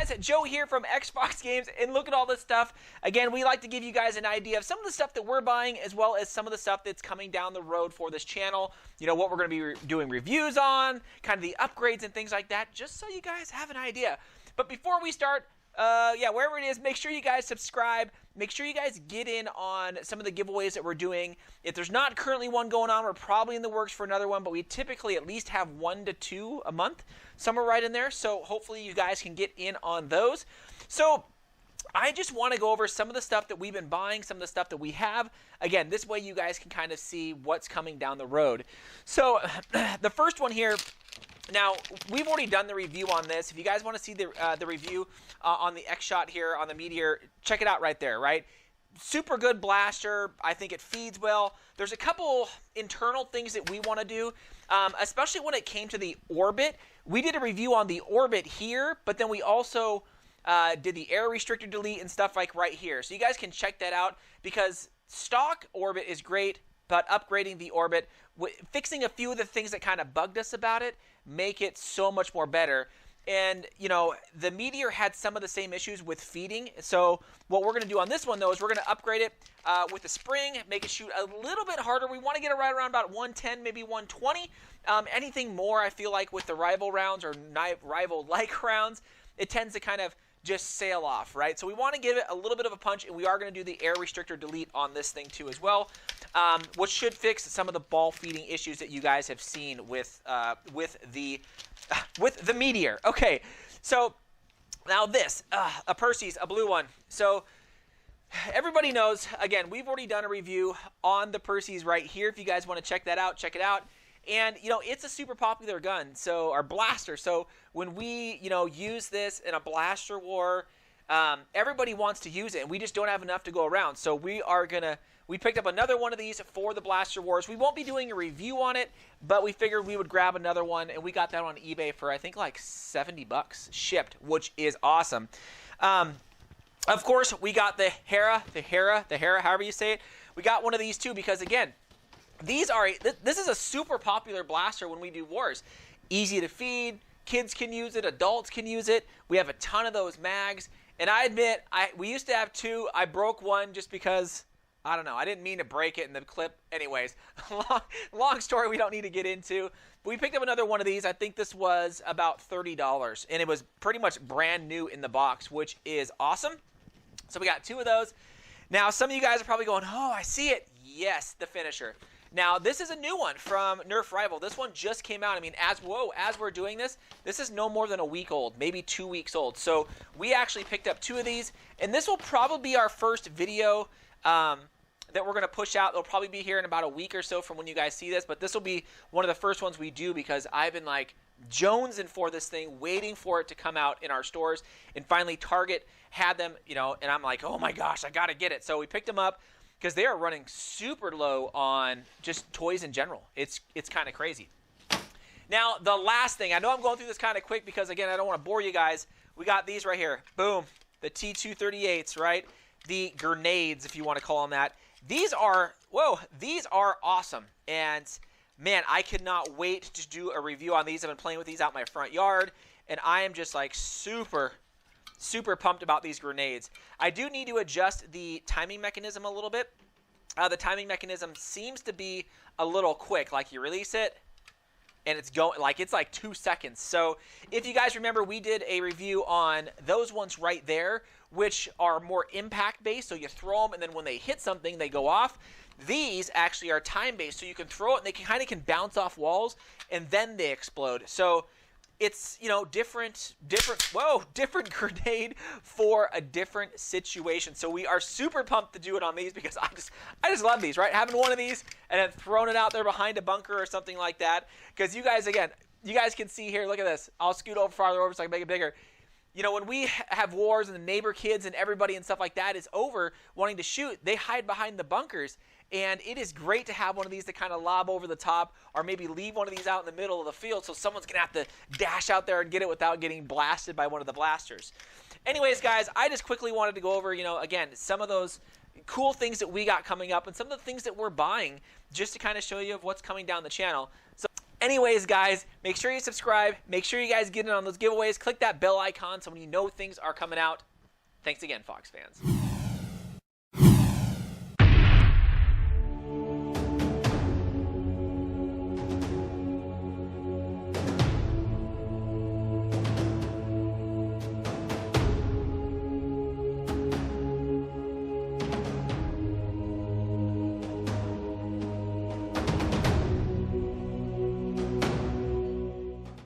guys, Joe here from Xbox Games, and look at all this stuff. Again, we like to give you guys an idea of some of the stuff that we're buying, as well as some of the stuff that's coming down the road for this channel. You know, what we're going to be doing reviews on, kind of the upgrades and things like that, just so you guys have an idea. But before we start, wherever it is, make sure you guys subscribe. Make sure you guys get in on some of the giveaways that we're doing. If there's not currently one going on, we're probably in the works for another one, but we typically at least have 1 to 2 a month, somewhere right in there. So hopefully you guys can get in on those. So I just want to go over some of the stuff that we've been buying, some of the stuff that we have. Again, this way you guys can kind of see what's coming down the road. So the first one here. Now, we've already done the review on this. If you guys want to see the review on the X-Shot here on the Meteor, check it out right there, right? Super good blaster. I think it feeds well. There's a couple internal things that we want to do, especially when it came to the orbit. We did a review on the orbit here, but then we also did the air restrictor delete and stuff like right here. So you guys can check that out because stock orbit is great, but upgrading the orbit, fixing a few of the things that kind of bugged us about it, make it so much more better. And, you know, the Meteor had some of the same issues with feeding. So what we're going to do on this one, though, is we're going to upgrade it with the spring, make it shoot a little bit harder. We want to get it right around about 110, maybe 120. Anything more, I feel like, with the rival rounds or rival-like rounds, it tends to kind of just sail off, right? So we want to give it a little bit of a punch, and we are going to do the air restrictor delete on this thing too as well, which should fix some of the ball feeding issues that you guys have seen with the Meteor. Okay, so now this, a Perses, a blue one. So everybody knows, again, we've already done a review on the Perses right here. If you guys want to check that out, check it out. And, you know, it's a super popular gun, so, our blaster. So when we, you know, use this in a blaster war, everybody wants to use it, and we just don't have enough to go around. So we picked up another one of these for the blaster wars. We won't be doing a review on it, but we figured we would grab another one, and we got that on eBay for, I think, like 70 bucks shipped, which is awesome. Of course, we got the Hera, however you say it. We got one of these too because, again, this is a super popular blaster when we do wars. Easy to feed, kids can use it, adults can use it. We have a ton of those mags, and I admit, we used to have 2. I broke one just because, I don't know, I didn't mean to break it in the clip. Anyways, long story we don't need to get into. But we picked up another one of these. I think this was about $30, and it was pretty much brand new in the box, which is awesome. So we got 2 of those. Now, some of you guys are probably going, oh, I see it. Yes, the finisher. Now, this is a new one from Nerf Rival. This one just came out. I mean, as we're doing this is no more than a week old, maybe 2 weeks old. So we actually picked up 2 of these, and this will probably be our first video that we're going to push out. It'll probably be here in about a week or so from when you guys see this, but this will be one of the first ones we do because I've been like jonesing for this thing, waiting for it to come out in our stores, and finally Target had them, you know, and I'm like, oh my gosh, I got to get it. So we picked them up, because they are running super low on just toys in general. It's kind of crazy. Now, the last thing, I know I'm going through this kind of quick because, again, I don't want to bore you guys. We got these right here. Boom. The T238s, right? The grenades, if you want to call them that. These are awesome. And, man, I cannot wait to do a review on these. I've been playing with these out in my front yard, and I am just, like, super pumped about these grenades. I do need to adjust the timing mechanism a little bit. The timing mechanism seems to be a little quick. Like, you release it, and it's like 2 seconds. So if you guys remember, we did a review on those ones right there, which are more impact-based. So you throw them, and then when they hit something, they go off. These actually are time-based, so you can throw it, and they can bounce off walls, and then they explode. So it's, you know, different grenade for a different situation. So we are super pumped to do it on these because I just love these, right? Having one of these and then throwing it out there behind a bunker or something like that. Because you guys, again, you guys can see here, look at this. I'll scoot over farther over so I can make it bigger. You know, when we have wars and the neighbor kids and everybody and stuff like that is over wanting to shoot, they hide behind the bunkers. And it is great to have one of these to kind of lob over the top or maybe leave one of these out in the middle of the field so someone's going to have to dash out there and get it without getting blasted by one of the blasters. Anyways, guys, I just quickly wanted to go over, you know, again, some of those cool things that we got coming up and some of the things that we're buying just to kind of show you of what's coming down the channel. So Anyways, guys, make sure you subscribe. Make sure you guys get in on those giveaways. Click that bell icon so when you know things are coming out. Thanks again, Fox fans.